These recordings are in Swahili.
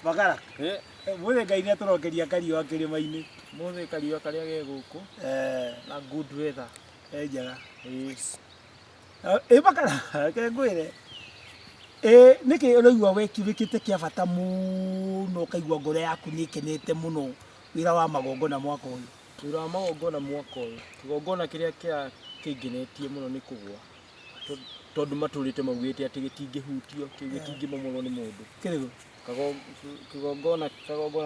Bakara. Muthe Ngai nĩ atũrokeria kariũa kĩrĩma-inĩ. Muthe kariũa karĩa ge gũkũ. Na good weather. Njega. Yes. Bakara, ke ngwĩre. Nĩkĩ ũraigua wĩkĩte kĩa bata mũno ũkaigua ngoro yaku nĩ ĩkenete mũno wĩra wa magongona mwaka ũyũ? Wĩra wa magongona mwaka ũyũ. Kĩgongona kĩrĩa kĩngenetie mũno nĩ kũgũa. Tondũ matũrĩte maugĩte atĩ gĩtingĩhutio, gĩtingĩmomorwo nĩ mũndũ. Kĩrĩkũ? Kĩgongona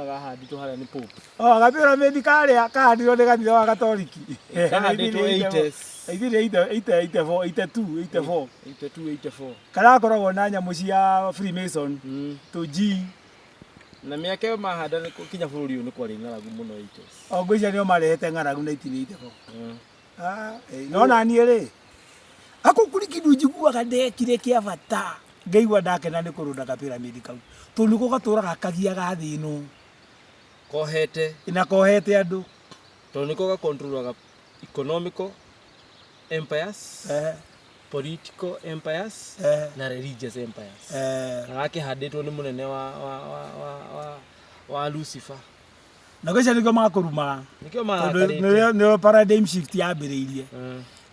gahandĩtwo harĩa nĩ Pope. Gapĩramĩdi karĩa kahandirwo nĩ kanitha wa Gatoriki. Kahandĩtwo 80s. 84. Karakoragwo na nyamũ cia Freemason. G. Na mĩaka ĩyo mahanda kinya bũrũri ũyũ nĩ kwarĩ ng'aragu mũno 80s. Ngwĩciria nĩo marehete ng'aragu 1984. No naniĩ rĩ, ako kũrĩ kĩndũ njiguaga ndekire kĩa bata. Ngaigua ndakena nĩ kũrũnda gapĩramĩdi kau. Tondũ nĩko gatũraga kagiaga thĩ ĩno. Kohete. Na kohete andũ. Tondũ nĩko gakontrolaga economical empires, political empires, na religious empires. Na gakĩhandĩtwo nĩ mũnene wa Lucifer. Na gĩcia nĩkĩo magakũrumaga. Nĩkĩo magakarĩte. Nĩyo paradigm shift yambĩrĩirie.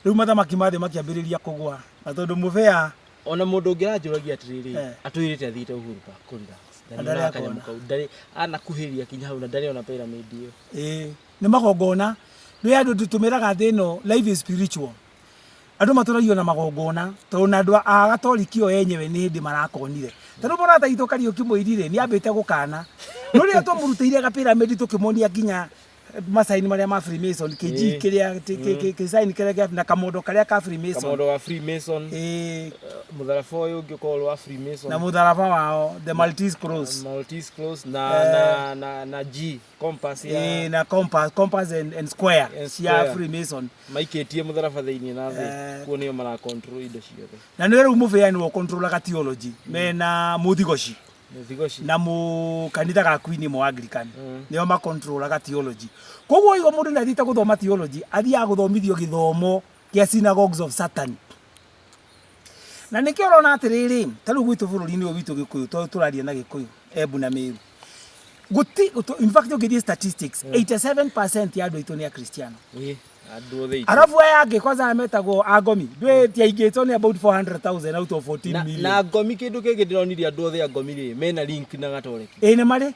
Rĩu mathamaki ma thĩ makĩambĩrĩria kũgwa. Na tondũ mũbĩa ona mũndũ ũngĩranjũragia atĩrĩrĩ, atwĩrĩte athiĩte Uhuru Park kũrira. Na kanyamũ kau ndarĩ anakuhĩrĩria kinya hau na ndarĩ ona pyramid ĩyo. Nĩ magongona. Rĩu andũ tũtũmĩraga thĩ ĩno, life is spiritual. Andũ matũragio na magongona, tondũ andũ a Gatoriki o enyewe nĩ hĩndĩ marakonire. Tondũ mũrata witũ Kariũki Mũirire nĩ ambĩte gũkana. No rĩrĩa twamũrutĩire gapĩramĩdi tũkĩmonia nginya masaini marĩa ma Freemason, kĩji kĩrĩa kĩsaini kĩrĩa na kamondo karĩa ka Freemason. Kamondo wa Freemason. Mũtharaba ũyũ ũngĩkorwo wa Freemason. Na mũtharaba wao, the Maltese Cross. Maltese Cross na G, compass ya. Na compass and square cia Freemason. Maikĩtie mũtharaba thĩinĩ na thĩ. Kuo nĩo mara control indo ciothe. Na nĩ rĩu mũbĩa nĩ wo controlaga theology. Mena mũthigoci. Na kanitha ga Queen mo Anglican nĩo ma controlaga theology. Koguo igo mũndũ nĩ athiĩte gũthoma theology, athiaga gũthomithio gĩthomo kĩa synagogues of Satan. Na nĩkĩo ũrona atĩrĩrĩ, ta rĩu gwitũ bũrũri-inĩ ũyũ witũ Gĩkũyũ, tũraria na Gĩkũyũ, Embu na Meru. In fact, ũngĩthiĩ statistics, 87% ya andũ aitũ nĩ Akristiano. Arabu aya angĩ kwanza metagwo Agomi. Ndwe tiaingĩtwo nĩ about 400,000 out of 14 million. Na Agomi kĩndũ kĩngĩ ndĩronirie andũ othe Agomi rĩ, mena link na Gatoreki. Nĩ marĩ.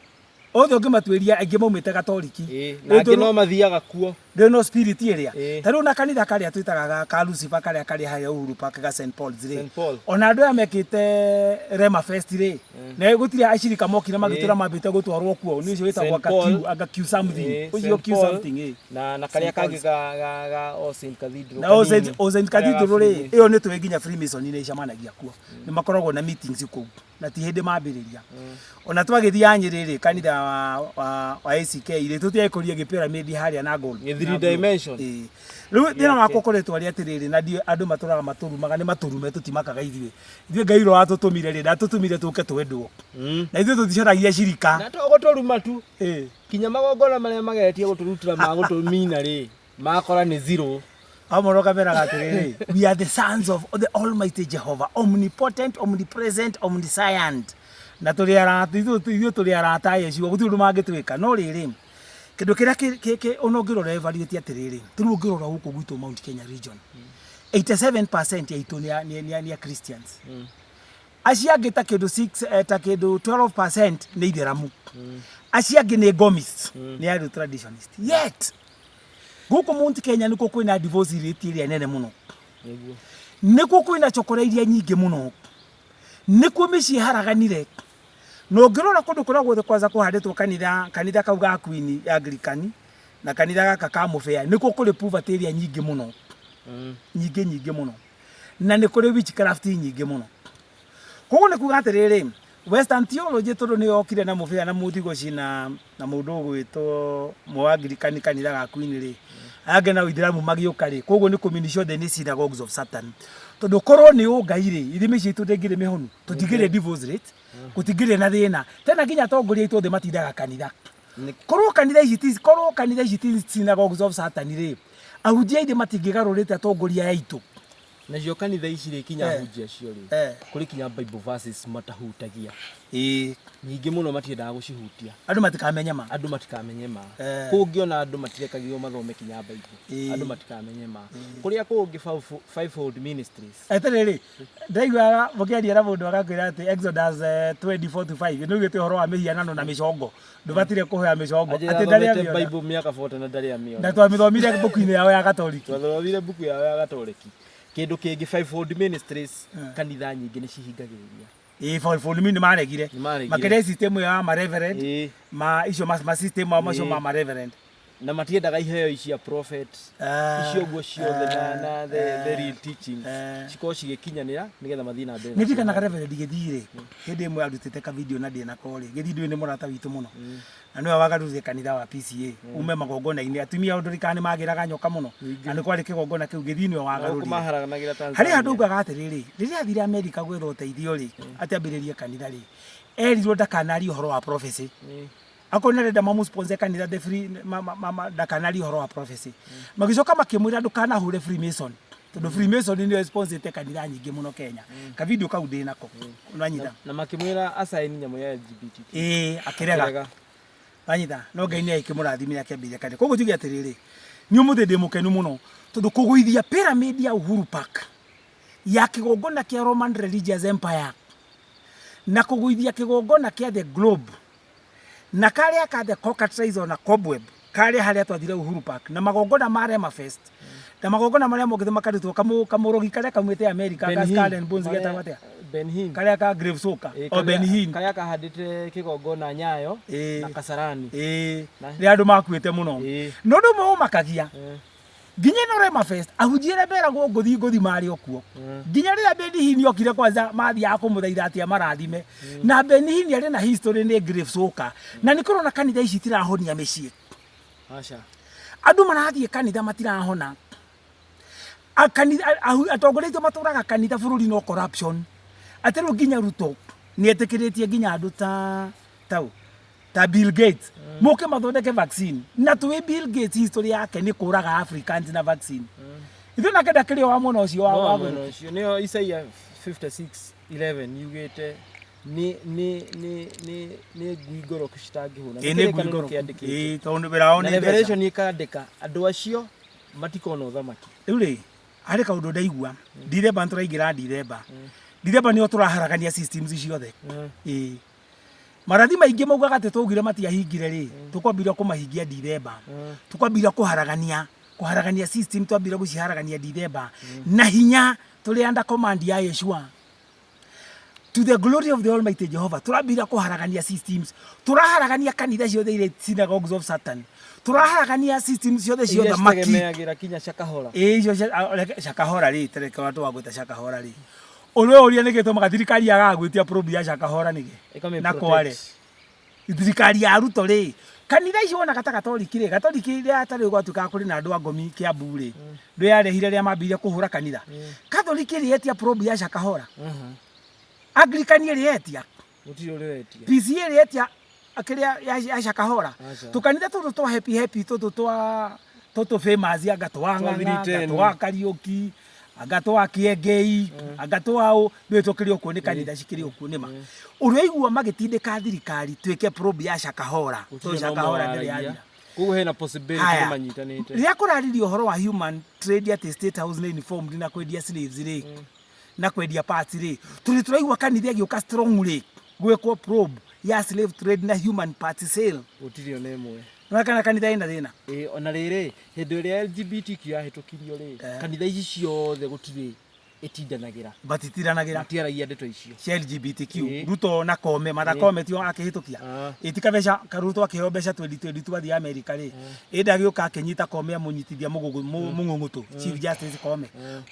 Othe ũngĩmatuĩria aingĩ maumĩte Gatoriki. Na angĩ no mathiaga kuo. Ndĩ no spirit ĩrĩa. Ta rĩu na kanitha karĩa twĩtaga ka Lucifer karĩa karĩ harĩa Uhuru Park ga St Paul's rĩ. Ona andũ aya mekĩte Rema Fest rĩ. Na gũtirĩ acirika mokire magĩtũra mambĩte gũtwarwo kuo. Nĩ ũcio wĩtagwo aga Q something. Ũcio Q something. Na karĩa kangĩ ga St Cathedral. Na St Cathedral rĩ, ĩyo nĩ tũĩ nginya Freemason nĩ icamanagia kuo. Nĩ makoragwo na meetings kũu. Na ti hĩndĩ mambĩrĩria. Ona twagĩthiĩ Nyĩrĩ rĩ, kanitha wa ACK rĩ, tũtiagĩkũria gĩpĩramĩdi harĩa na gold. 3 dimension. Rĩu thĩna wakwa ũkoretwo arĩ atĩrĩrĩ, na andũ matũraga matũrumaga nĩ matũrume tũtimakaga ithuĩ. Ithuĩ Ngai ro atũtũmire rĩ, ndatũtũmire tũke twendwo. Na ithuĩ tũticaragia cirika. Na tũgũtũruma tu. Kinya magongona marĩa mageretie gũtũrutĩra ma gũtũmina rĩ, makora nĩ zero. Amoroka meraga atĩrĩrĩ, we are the sons of the Almighty Jehovah, omnipotent, omnipresent, omniscient. Na ithuĩ tũrĩ arata Yesu, gũtirĩ ũndũ mangĩtwĩka. No rĩrĩ, kĩndũ kĩrĩa ona ũngĩrora evaluate atĩrĩrĩ, tũrĩ ũngĩrora gũkũ gwitũ Mount Kenya region, 87% ya itũ nĩ Christians. Acio angĩ ta kĩndũ 12% nĩ Itheramu. Acio angĩ nĩ Gomis, nĩ andũ traditionist. Yet gũkũ Mount Kenya nĩkuo kwĩna divorce rate ĩrĩa nene mũno. Nĩkuo kwĩna chokora iria nyingĩ mũno. Nĩkuo mĩciĩ haraganire. No ngĩrora kũndũ kũrĩa guothe kwanza kũhandĩtwo kanitha kau ga Queen Anglican na kanitha gaka ka mũbĩa, nĩkuo kũrĩ poverty ĩrĩa nyingĩ mũno. Nyingĩ mũno. Na nĩ kũrĩ witchcraft nyingĩ mũno. Koguo nĩ kuuga atĩrĩrĩ, Western theology tondũ nĩ yokire na mũbĩa na mũthigoci na mũndũ ũgwĩtwo Mũanglican kanitha ga Queen rĩ, angĩ na Itheramu magĩũka rĩ, koguo nĩ kũmini ciothe nĩ synagogues of Satan. Tondũ korwo nĩ ũngai rĩ, ithimi citũ ndĩngĩrĩ mĩhonu, tũtingĩrĩ divorce rate, gũtingĩrĩ na thĩna. Tena nginya atongoria aitũ othe matindaga kanitha. Korwo kanitha ici ti synagogues of Satan rĩ, ahunjia aingĩ matingĩgarũrĩte atongoria aitũ. na cio kanitha ici rĩ kinya hunjia cio rĩ kũrĩ kinya Bible verses matahutagia nyingĩ mũno matiendaga gũcihutia andũ matikamenye ma kũngĩona andũ matirekagio mathome kinya Bible andũ matikamenye ma kũrĩa kũngĩ fivefold ministries eterere ndaigua mũkĩaria na mũndũ agakwĩra atĩ Exodus 24:5 nĩ ugĩte ũhoro wa mĩhianano na mĩcongo ndũbatire kũhoya mĩcongo atĩ ndarĩa Bible mĩaka 40 na ndarĩa mĩona na twamĩthomire buku-inĩ yao ya Gatoriki twathomire buku yao ya Gatoriki kĩndũ kĩngĩ fivefold ministries kanitha nyingĩ nĩ cihingagĩrĩria fivefold nĩ maregire makĩrĩa system ya ma reverend ma icio ma system macio ma reverend na matiendaga iheo icia prophet icio guo ciothe na the real teaching cikorwo cigĩkinyanĩra nĩgetha mathiĩ na mbere nĩ ndikana reverend gĩthire hĩndĩ ĩmwe arutĩte ka video na ndĩ nako rĩ gĩthindũ nĩ mũrata witũ mũno na nĩwe wagarũrire kanitha wa PCA ume magongona-inĩ atumia ndũrikana nĩ magĩraga nyoka mũno na nĩ kwarĩ kĩgongona kĩu gĩthii nĩwe wagarũrire harĩ handũ ugaga atĩrĩrĩ rĩrĩa athire America gwetha ũteithio rĩ atĩ ambĩrĩrie kanitha rĩ erirwo ndakanari ũhoro wa prophecy akona renda mamu sponsor kanitha the free ndakanari ũhoro wa prophecy magicoka makĩmwĩra ndũkanahure Freemason tondũ Freemason nĩ sponsorite kanitha nyingĩ mũno Kenya ka video kau ndĩ nako unanyita na makĩmwĩra assign nyamũ ya LGBT akĩrega anyita no Ngai nĩ aikĩmũrathimire akĩambĩrĩria kanitha koguo njuge atĩrĩrĩ nĩ ũmũthĩ ndĩ mũkenu mũno tondũ kũgũithia pyramid ya Uhuru Park ya kĩgongona kĩa Roman Religious Empire na kũgũithia kĩgongona kĩa the Globe na karĩa ka the Cockatrice na Cobweb karĩa harĩa twathire Uhuru Park na magongona marĩa Fest na magongona marĩa mongĩte makarutwo kamũrogi karĩa kaumĩte America ka Skull and Bones getagwo atĩa Ben Hinn karĩa ka Grave Soka o Ben Hinn karĩa kahandĩte kĩgongona Nyayo na Kasarani nĩ andũ makuĩte mũno no ndũ mũmakagia nginya no Fest ahunjire beragwo ngũthi marĩ okuo nginya rĩrĩa Ben Hinn okire kwanza mathiaga kũmũthaitha atĩ amarathime na Ben Hinn arĩ na history nĩ Grave Soka na nĩ kũrona kanitha ici tirahonia mĩciĩ aca andũ marathiĩ kanitha matirahona atongoria matũraga kanitha bũrũri no corruption atĩrũ nginya Ruto nĩ etĩkĩrĩtie nginya andũ ta Bill Gates moke mathondeke vaccine na tuwe Bill Gates history yake ni kuraga Africans na vaccine ithu na kenda kiri wa mwana ucio wa mwana ucio nio Isaiah 56:11 yugite ni guigoro kushitangihuna ni guigoro tondu biraone revelation ikandika andu acio matikona uthamaki riu ri ari kaundu ndaigua Dithemba turaingira Dithemba nio turaharagania systems ciothe marathi maingĩ maugaga atĩ twaugire matiahingire rĩ tukwambire kũmahingia Dithemba tukwambire kuharagania system twambire guciharagania Dithemba na hinya tuli under command ya Yeshua to the glory of the Almighty Jehovah turambire kuharagania systems turaharagania kanitha ciothe ile synagogues of Satan turaharagania systems ciothe ciothe makitegemeagira kinya Shakahora icio Shakahora rĩ tereka watu wagweta Shakahora rĩ uria nĩ gĩtũmaga thirikari agagwĩtia probe ya Shakahora nĩge na kware thirikari ya Ruto rĩ kanitha icio wona Gatoriki rĩ atarĩ gwatuĩka kũrĩ na andũ angomi Kiambu rĩ ndũ yarehire rĩa mambire kũhũra kanitha Gatoriki rĩ etia probe ya Shakahora Anglican rĩ etia mutiro rĩ etia PCA rĩ etia akĩrĩa ya Shakahora tukanitha tũtũ twa happy tũtũ famous ya Gatwa Kariuki agatwa Kiengei agatwa nĩtũkĩrĩ okuo nĩ kanitha cikĩrĩ okuo nĩma ũrĩigua magĩtindĩka thirikari twĩke probe ya Shakahora Shakahora ndĩrĩ yarĩa koguo hena possibility manyitanĩte rĩrĩa kũraririo ũhoro wa human trade at State House nĩ informed na kwendia slaves rĩ na kwendia parts rĩ tũraigua kanitha gĩũka strongly gwĩkwo probe ya slave trade na human parts sale gũtirĩ ona ĩmwe kana kanitha ina thina ona rĩrĩ hĩndĩ ĩrĩa LGBTQ yahĩtũkirio rĩ kanitha ici ciothe gũtirĩ itindanagira matiaragia ndeto icio cia LGBTQ Ruto na Kome Mathakome tio akĩhĩtũkia itikabeca Ruto akĩheo mbeca 2022 athi America rĩ ndagĩũka akĩnyita Kome amunyitithia mũng'ũng'ũtũ Chief Justice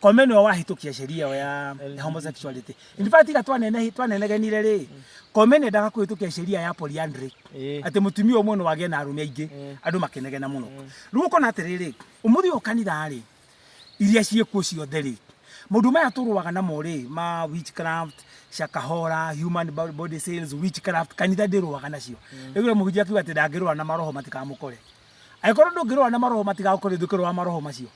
Kome nĩwe wahĩtũkia sheria ya homosexuality in fact twanenegenirie rĩ Kome nĩendaga kũhĩtũkia sheria ya polyandry atĩ mũtumia ũmwe no wagĩa na arũme aingĩ andũ makenegena mũno rĩu ũkona atĩrĩrĩ ũmũthĩ kanitha rĩ iria ciĩkuo ciothe rĩ mũndũ maya tũrũaga namo rĩ ma witchcraft Shakahora human body sales witchcraft kanitha ndĩrũaga nacio rĩu mũhunjia akiuga atĩ ndangĩrũa na maroho matikamũkore angĩkorwo ndũngĩrũa na maroho matigakũkore thukĩrũa maroho macio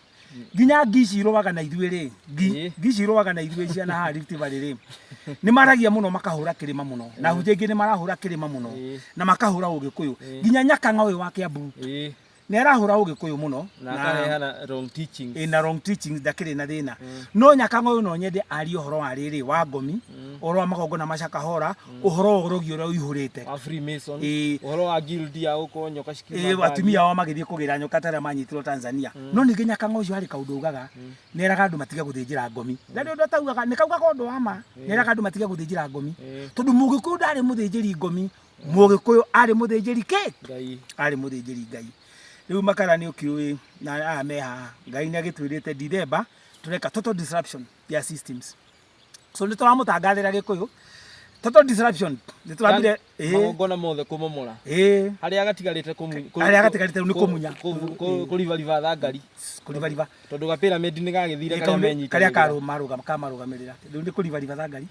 nginya ngici roaga na ithuĩ rĩ ngici roaga na ithuĩ ciana ha Rift Valley rĩ nĩ maragia mũno makahũra kĩrĩma mũno na hujĩ ingĩ nĩ marahũra kĩrĩma mũno na makahũra Ũgĩkũyũ nginya Nyakang'a ũyũ wa Kiambu nĩ arahũra Ũgĩkũyũ mũno na akarehana wrong teachings na wrong teachings ndakĩrĩ na thĩna no Nyakang'a ũyũ no nyende arie ũhoro wa rĩrĩ wa ngomi ũhoro wa magongona macakahora ũhoro wa ũrogi ũrĩa ũihũrĩte wa Freemason ũhoro wa guild ya gũkorwo nyoka cikiuma atumia ao magĩthiĩ kũgĩra nyoka tarĩa manyitirwo Tanzania no ningĩ Nyakang'a ũcio harĩ kaũndũ ugaga nĩ eraga andũ matige gũthĩnjĩra ngomi na nĩ ũndũ ataugaga nĩ kaugaga ũndũ wa ma nĩ eraga andũ matige gũthĩnjĩra ngomi tondũ Mũgĩkũyũ ndarĩ mũthĩnjĩri ngomi Mũgĩkũyũ arĩ mũthĩnjĩri Ngai arĩ mũthĩnjĩri Ngai rĩu Makara nĩ ũkĩũĩ na aya me haha Ngai nĩ agĩtwĩrĩte December tureka total disruption ya systems so nĩ tũramũtangathĩra Gĩkũyũ total disruption nĩ tũrambire magongona mothe kũmomora harĩa gatigarĩte nĩ kũmunya kũrivariva thangari kũrivariva tondũ ga pyramid nĩ gagĩthire karĩa menyitĩte karĩa kamarũgamĩrĩra rĩu nĩ kũrivariva thangari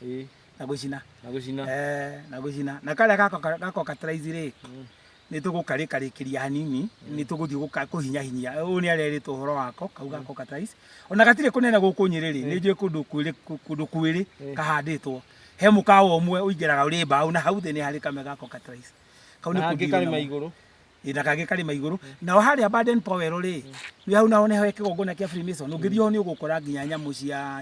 na gũcina na gũcina na karĩa gako katraizi rĩ nĩ tũgũkarĩkarĩkĩria hanini nĩ tũgũthiĩ kũhinyahinyia ũũ nĩ arerĩtwo ũhoro wako kauga gako katraizi ona gatirĩ kũnene gũkũ Nyĩrĩ nĩ njũĩ kũndũ kwĩrĩ kahandĩtwo he mũkawa ũmwe ũingĩraga ũrĩ mbaũ na hau thĩ nĩ harĩ kame gako katraizi kau nĩ kũngĩkarĩma igũrũ na kangĩ karĩma igũrũ na harĩa Baden Powell rĩ nĩ hau naho nĩho kĩgongona kĩa Freemason ũngĩthiĩ ho nĩ ũgũkora nginya nyamũ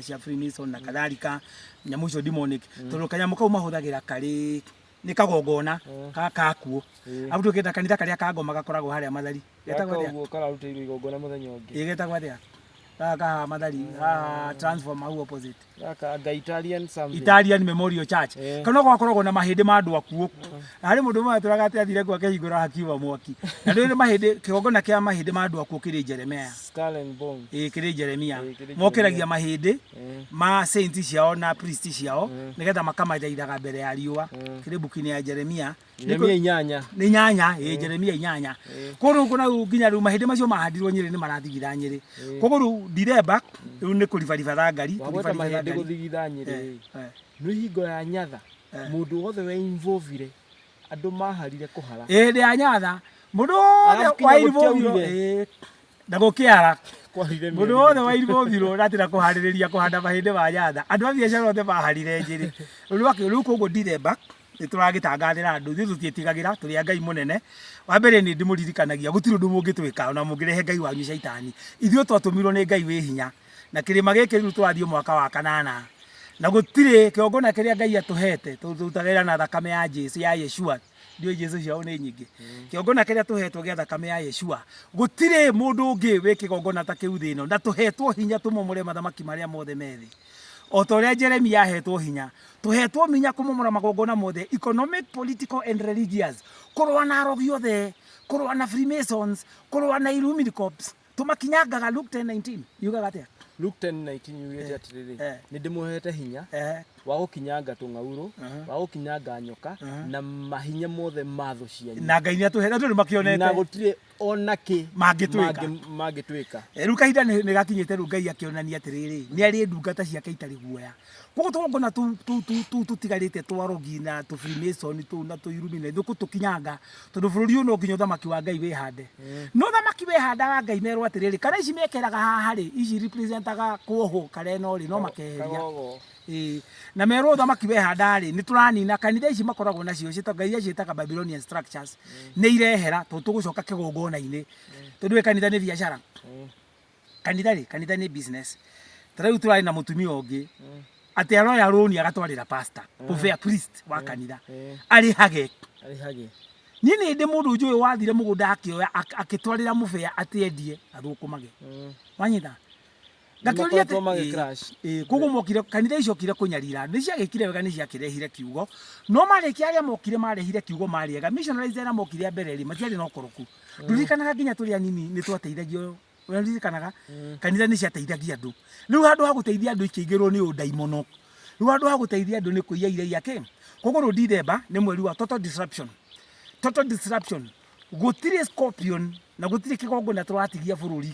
cia Freemason na kadhalika nyamũ icio demonic tondũ kanyamũ kau mahũthagĩra karĩ nĩ kagongona kakuo abu tũkĩenda kanitha karĩa ka ngoma gakoragwo harĩa Mathari getagwo atĩa ũguo kararutĩirwo igongona mũthenya ũngĩ getagwo atĩa ka Mathari transform au opposite ka Italian something Italian Memorial Church kana gwakoragwo na mahĩndĩ ma andũ akuo na harĩ mũndũ ũmwe tũraga atĩ athire gwake hingũra hakiuma mwaki na nĩ mahĩndĩ kĩgongona kĩa mahĩndĩ ma andũ akuo kĩrĩ Jeremia Skull and Bones kĩrĩ Jeremia mokeragia mahĩndĩ ma saints ciao na priest ciao nĩgetha makamathaithaga mbere ya riũa kĩrĩ buku-inĩ ya Jeremia inyanya nĩ nyanya Jeremia inyanya koguo kuna nginya rĩu mahĩndĩ macio mahandirwo Nyĩrĩ nĩ marathigitha Nyĩrĩ koguo rĩu December rĩu nĩ kũrivariva thangari mahĩndĩ gũthigitha Nyĩrĩ nĩ hingo ya Nyatha mũndũ wothe we involvire andũ maharire kũhara ndĩ ya Nyatha mũndũ wothe wa involvire na gũkĩara mũndũ wothe wa involvire ratira kũharĩrĩria kũhanda mahĩndĩ ma Nyatha andũ a biacara othe maharire Nyĩrĩ rĩu koguo December nĩ tũragĩtangathĩra andũ ithuĩ tũtiĩtigagĩra tũrĩ a Ngai mũnene wa mbere nĩ ndĩmũririkanagia gũtirĩ ũndũ mũngĩtwĩka ona mũngĩrehe Ngai wanyu caitani ithuĩ twatũmirwo nĩ Ngai wĩ hinya na kĩrĩma gĩkĩ rĩu tũrathiĩ mwaka wa 8 na gũtirĩ kĩgongona kĩrĩa Ngai atũhete tũrutagĩra na thakame ya Jesu ya Yeshua ndio Jesu ciao nĩ nyingĩ kĩgongona kĩrĩa tũhetwo gĩa thakame ya Yeshua gũtirĩ mũndũ ũngĩ wĩ kĩgongona ta kĩu thĩ ĩno na tũhetwo hinya tũmomore mathamaki marĩa mothe methĩ o ta ũrĩa Jeremia ahetwo hinya tũhetwo minya kũmomora magongona mothe economic political and religious kũrũa na arogi othe kũrũa na Freemasons kũrũa na Illuminati corps tũmakinyangaga Luke 10:19 yugaga atĩa Luke 10:19 yugĩte atĩrĩrĩ nĩ ndĩmũhete hinya wa gũkinyanga tũng'aurũ wa gũkinyanga nyoka na mahinya mothe ma thũ cianyu na Ngai nĩ atũhete tondũ makĩonete na gũtirĩ ona kĩ mangĩtwĩka rĩu kahinda nĩ gakinyĩte rĩu Ngai akĩonania atĩrĩrĩ nĩ arĩ ndungata ciake itarĩ guoya koguo tũgongona tũtigarĩte twarogi na tũ Freemason na tũ Illuminati tũkinyanga tondũ bũrũri ũyũ no nginya ũthamaki wa Ngai wĩhande no ũthamaki wĩhandaga Ngai merwo atĩrĩrĩ kana ici mekeraga haha rĩ ici representaga kuohwo kareno rĩ no makeheria na merwo ũthamaki wehanda rĩ nĩ tũranina kanitha ici makoragwo nacio Ngai aciĩtaga Babylonian structures nĩ irehera tũgũcoka kĩgongona-inĩ tondũ kanitha nĩ biacara kanitha nĩ business tarĩu tũrarĩ na mũtumia ũngĩ atĩ aroya rũni agatwarĩra pastor kũbea priest wa kanitha arĩhage niĩ nĩ ndĩ mũndũ njũĩ wathire mũgũnda akĩoya akĩtwarĩra mũbea atĩendie athũkũmage wanyita ngakĩũria koguo mokire kanitha icio kire kũnyarira nĩ ciagĩkire wega nĩ ciakĩrehire kiugo no marĩkia arĩa mokire marehire kiugo marĩega missionaries arĩa mokire mbere rĩ matiarĩ na ũkoroku ndirikanaga nginya tũrĩ anini nĩ twateithagio ndirikanaga kanitha nĩ ciateithagia andũ rĩu handũ ha gũteithia andũ ikĩingĩrwo nĩ ũndaimono rĩu handũ ha gũteithia andũ nĩ kũiya iria yake koguo rĩu December nĩ mweri wa total disruption gũtirĩ scorpion na gũtirĩ kĩgongona tũratigia bũrũri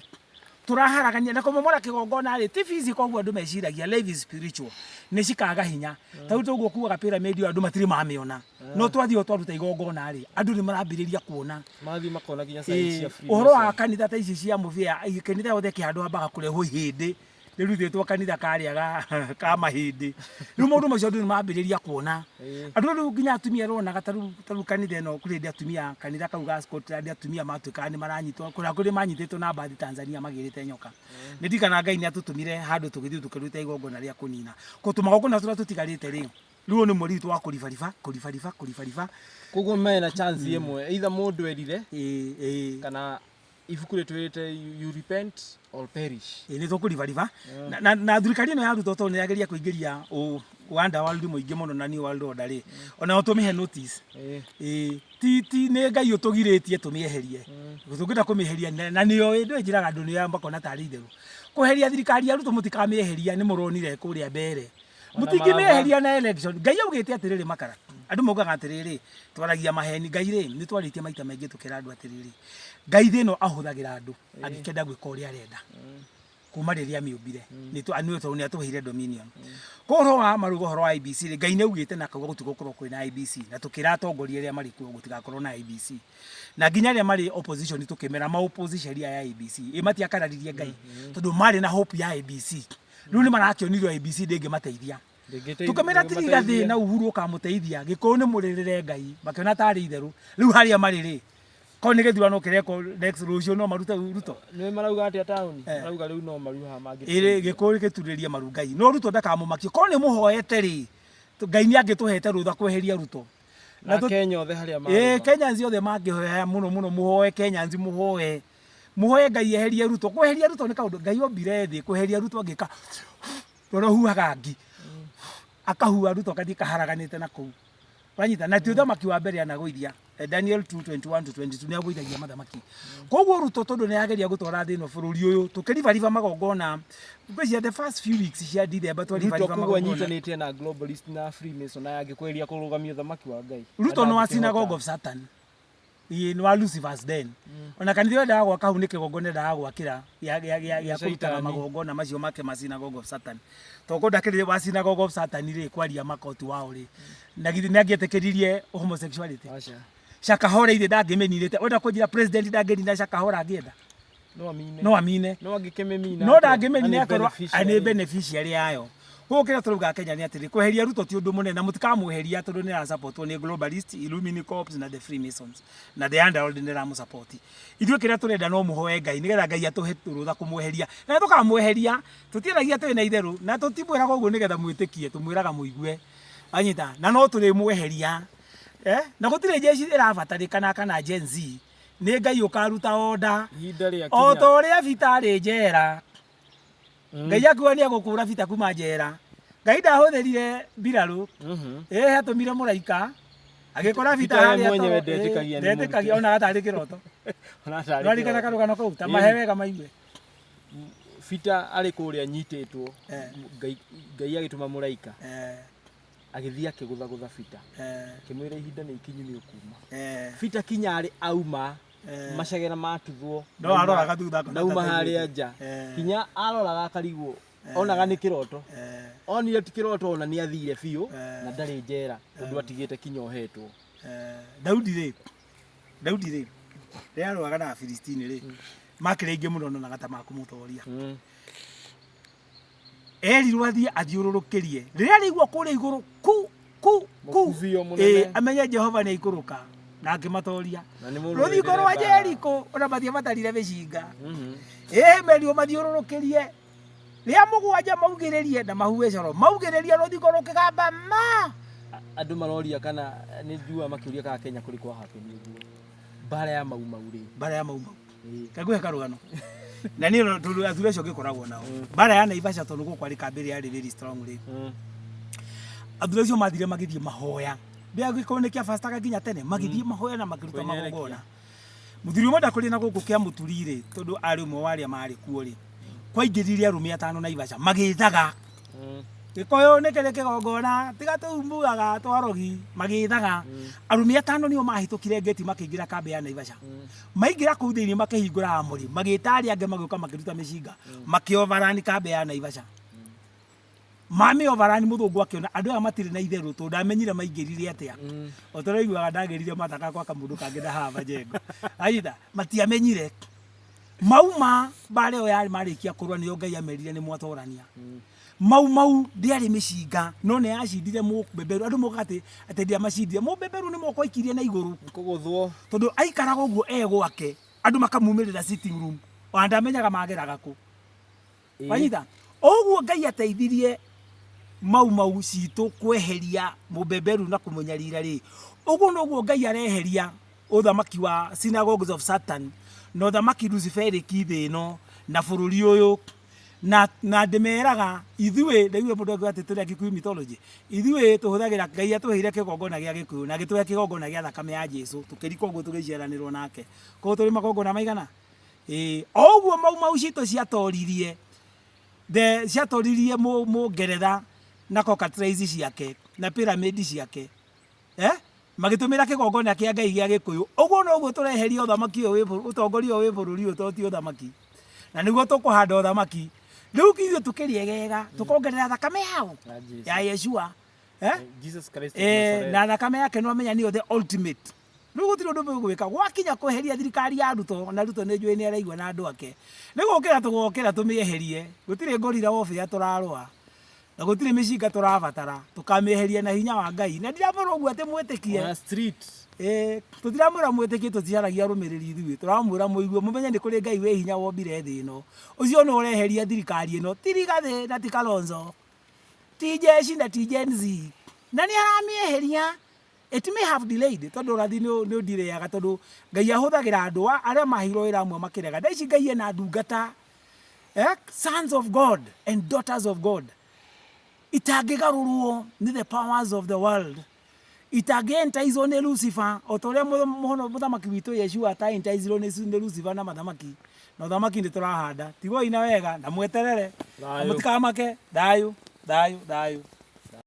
turaharagania na kumomora kigongona ri ti physical guo andu meciragia life is spiritual ni cikaga hinya tau tuguo kuaga pyramid andu matiri mamiona no twathio twaruta igongona ri andu ni marambiriria kuona mathi makona ginya signs cia free uhoro wa kanitha ta ici cia muvia kanitha yothe kihandu ambaga kurehwo ihindi nirutitwo kanitha karia ka mahindi riu maundu macio andu ni mambiriria kuona andu riu nginya atumia ronaga taru kanitha no kuri atumia kanitha kau ga Scotland atumia matuika ni maranyitwo kuri manyititwo na bathi Tanzania magirite nyoka nindikana Ngai ni atutumire handu tugithii tukiruta igongona ria kunina kutumagongona turia tutigarite riu riu ni muritu wa kuribariba koguo mena chance imwe either mundu erire kana ibuku ritwirite you repent or perish ni tukuribariba na thirikari no yaruta to ni yageria kuingiria wanda world muingi muno na ni world order ri ona tumihe notice ti ne Ngai utugiritie tumieherie gutungita kumiheria na niyo ndu njiraga ndu ni yamba kona tari itheru kuheria thirikari yaruta mutikamiheria ni muronire kuria mbere mutingimiheria na election Ngai augite atiriri makara andu maugaga atiriri twaragia maheni Ngai ri ni twaritie maita maingi tukira andu atiriri Ngai thino ahuthagira andu agikenda gwika uria arenda kuma riria miumbire ni tu anu to ni atuhire dominion koro wa marugo horo wa IBC Ngai ni augite na kauga gutigukorwo kwina IBC na tukira atongoria ria mari kuo gutigakorwo na IBC na nginya ria mari opposition tukimera ma opposition ya IBC imatiakararirie Ngai tondu mari na hope ya IBC riu ni marakionirwo IBC ndingi mateithia tukamera tiriga thina Uhuru ukamuteithia gikuyu ni muririre Ngai makiona tari itheru riu haria mari ri ko ni githurano kireko next rucio no maruta Ruto ni marauga atia town marauga riu no maruha mangi iri gikuyu gituriria maru Ngai no Ruto ndakamumakie ko ni muhoete ri Ngai ni angituhete rutha kweheria Ruto na Kenya othe haria ma Kenya nzi othe mangihoya muno muhoe Kenya nzi muhoe Ngai eherie Ruto kweheria Ruto ni kaundu Ngai ombire thi kweheria Ruto angika toro huaga ngi akahua Ruto kathi kaharaganite na kuu wanyita na tiutha maki wa mbere anagoithia Daniel 2:21-22 ni agoithagia mathamaki koguo Ruto tondu ni yageria gutwara thino bururi uyu tukiribariba magongona kwezi the first few weeks cia December twalibariba magongona Ruto nyitanite na globalist na Freemason na yagikweria kurugamia thamaki wa Ngai Ruto no wa synagogue of Satan ni wa Lucifer's den ona kanitha nda gwa kahunike gongone nda gwakira ya kurutaga magongona macio make ma synagogue of Satan toko ndakirire wa synagogue of Satan ri kwaria makoti wao ri na githi ni angietekeririe homosexuality Shakahora ire ndagimenirite wenda kunjira president ndagerina Shakahora agienda no amine no angikememina no ndagimenire akorwo ani beneficiary yayo gukira turuga Kenya ni atiri kweheria Ruto ti undu munene mutikamuheria tondu ni support ni globalist Illuminati corps na the Freemasons na the underworld ni ramu support ithuĩ kĩrĩa turenda no muhoe Ngai nigetha Ngai atuhe rutha kumweheria na tukamweheria tutieragia twina itheru na tutibwiraga uguo nigetha mwitikie tumwiraga muigue anyita na no turi mweheria na gutire jeshi irabatarikana kana Gen Z ni Ngai ukaruta order o to ria vitari njera Ngai akuwa ni agukura vita kuma njera Ngai ndahũthĩrire mbiraru atumire mũraika agikora vita haria mwenyewe ndetĩkagia ona gatari kiroto ndarikana karugano kau ta mahe wega maigue vita ari kuria nyitĩtwo Ngai agituma mũraika agithia kigutha vita kimwira ihinda ni ikinyu ni ukuma vita kinyari auma macagera matugwo no aroraga thutha nauma haria nja kinya aroraga akarigwo onaga ni kiroto onire ti kiroto ona ni athire biu na ndari njera undu atigite kinya ohetwo Daudi ri aroraga na Filistini ri makirengie muno na gata maku mutoria erirwo athie athiururukirie riria rigwo kuria iguru ku amenye Jehova ni ikuruka na angimatoria ruthingo rwa Jeriko ona mathia matarire bicinga merio mathiururukirie ria mugwanja maugiririe na mahuwe coro maugiririe ruthingo rukigamba ma andu maroria kana ni njua makiuria ka Kenya kuri kwa happen niguo bara ya maumau kaguhe karugano na ni tundu athure cio gikoragwo nao bara ya Naivasha tondu gukwari kambiri ya very strong ri athure cio mathire magithie mahoya bia gikorwo ni kia fastaga nginya tene magithie mahoya na makiruta magongona muthiri umwe ndakuri na guku kia muturire tondu ari umwe waria mari kuo ri kwaingiririe arume atano Naivasha magithaga Gikoyo nä kä rä kä gongona tiga tå mbugaga twarogi magäthaga arumia 5 nio mahätũkire ngeti makĩingĩra kambĩ ya Naivasha maingĩra kũu thĩinĩ makĩhingũra amũri magĩtaria angĩ magĩũka makĩruta mĩcinga makĩovarani kambĩ ya Naivasha mami ovarani mũthũngũ akĩona andũ aya matirĩ na itherũ tondũ ndamenyire maingĩrire atĩa o tondũ aiguaga ndagerire mathaka kwa kamũndũ kangĩ na haha Majengo ayita matiamenyire mauma bare o yari marĩkia kũrũa nĩo Ngai amerire nĩ mwatorania mau ndiarĩ mĩcinga no nĩ yacindire mũbeberu andũ moka atĩ ndiamacindire mũbeberu nĩ moko ikirie na igũrũ kũgũthwo tondũ aikaraga ũguo gwake andũ makamumĩrĩra sitting room o ndamenyaga mageraga kũ wanyita ũguo Ngai ateithirie mau citũ kweheria mũbeberu na kũmũnyarira rĩ ũguo noguo Ngai areheria ũthamaki wa synagogues of Satan na ũthamaki Luciferic thĩ ĩno na bũrũri ũyũ na ndĩmeraga ithuĩ ndĩigue mũndũ akiuga atĩ tũrĩ Gĩkũyũ mythology ithuĩ tũhũthagĩra Ngai atũheire kĩgongona gĩa Gĩkũyũ na gĩtũhe kĩgongona gĩa thakame ya Jesũ tũkĩrika ũguo tũgĩciaranĩrwo nake koguo tũrĩ magongona maigana ũguo mau citũ ciatoririe Mũngeretha na cockatrice ciake na pyramid ciake magĩtũmĩra kĩgongona kĩa Ngai gĩa Gĩkũyũ ũguo noguo tũreheria ũthamaki ũyũ ũtongoria ũyũ wĩ bũrũri ũyũ toti ũthamaki na nĩguo tũkũhanda ũthamaki rĩu ithuĩ tũkĩriegega tũkongerera thakame yao ya Yeshua Jesus Christ na thakame yake no menya nĩyo the ultimate rĩu gũtirĩ ũndũ mũgwĩka gwakinya kweheria thirikari ya Ruto na Ruto nĩ njũĩ nĩ araigua na andũ ake nĩ gũkĩra tũgokĩra tũmĩeherie gũtirĩ ngorira wobĩa tũrarũa na gũtirĩ mĩcinga tũrabatara tũkamĩeheria na hinya wa Ngai na ndiramwĩra ũguo atĩ mwĩtĩkie street tũtiramwĩra mwĩtĩkie tũtiaragia arũmĩrĩri ithuĩ tũramwĩra mũigue mũmenye nĩ kũrĩ Ngai wĩ hinya wombire thĩ ĩno ũcio no ũreheria thirikari ĩno ti Rigathĩ na ti Kalonzo ti Jeshi na ti Gen Z na nĩ aramĩeheria it may have delayed tondũ ũrathi nĩ ũdireaga tondũ Ngai ahũthagĩra andũ arĩa mahirwo wĩra amwe makĩrega thaa ici Ngai ena ndungata sons of God and daughters of God itangĩgarũrwo nĩ the powers of the world itangĩentaizwo nĩ Lucifer o ta ũrĩa mũthamaki witũ Yeshua ataentaizirwo nĩ Lucifer na mathamaki na ũthamaki nĩ tũrahanda tigwoi na wega na mweterere na mũtikamake thayũ